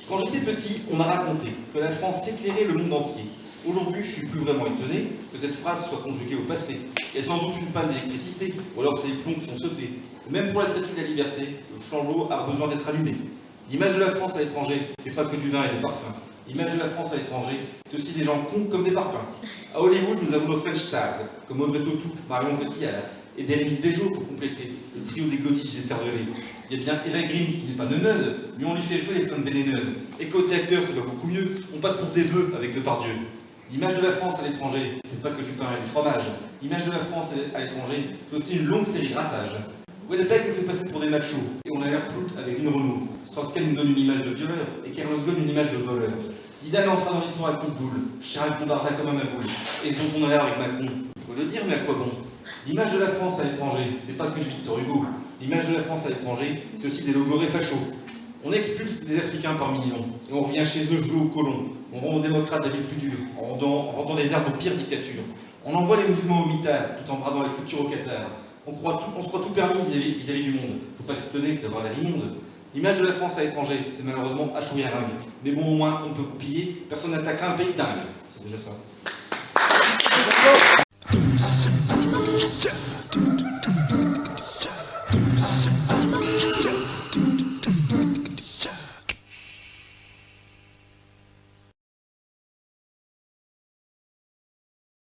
Quand j'étais petit, on m'a raconté que la France éclairait le monde entier. Aujourd'hui, je suis plus vraiment étonné que cette phrase soit conjuguée au passé. Il y a sans doute une panne d'électricité, ou alors c'est les plombs qui sont sautés. Même pour la statue de la liberté, le flambeau a besoin d'être allumé. L'image de la France à l'étranger, c'est pas que du vin et des parfums. L'image de la France à l'étranger, c'est aussi des gens cons comme des parpaings. À Hollywood, nous avons nos French stars, comme Audrey Tautou, Marion Cotillard et Bérénice Bejo pour compléter le trio des godiches des cervelets. Il y a bien Eva Green qui n'est pas neuneuse, mais on lui fait jouer les femmes vénéneuses. Et côté acteur, c'est pas beaucoup mieux, on passe pour des bœufs avec Depardieu. L'image de la France à l'étranger, c'est pas que du pain et du fromage. L'image de la France à l'étranger, c'est aussi une longue série de ratages. Welbeck nous fait passer pour des machos, et on a l'air ploute avec une Renault. Strauss-Kahn nous donne une image de violeur, et Carlos Ghosn une image de voleur. Zidane entra dans l'histoire avec coup de boule, Chirac bombarda comme un maboule, et dont on a l'air avec Macron. Faut le dire, mais à quoi bon? L'image de la France à l'étranger, c'est pas que du Victor Hugo. L'image de la France à l'étranger, c'est aussi des logorés fachos. On expulse des Africains par millions, et on revient chez eux jouer aux colons. On rend aux démocrates la vie plus dure, en rendant des armes aux pires dictatures. On envoie les musulmans au mitard, tout en bradant la culture au Qatar. On se croit tout permis vis-à-vis du monde. Faut pas s'étonner d'avoir l'air immonde. L'image de la France à l'étranger, c'est malheureusement hachouille à ringue. Mais bon, au moins, on peut coupiller, personne n'attaquera un pays dingue. C'est déjà ça.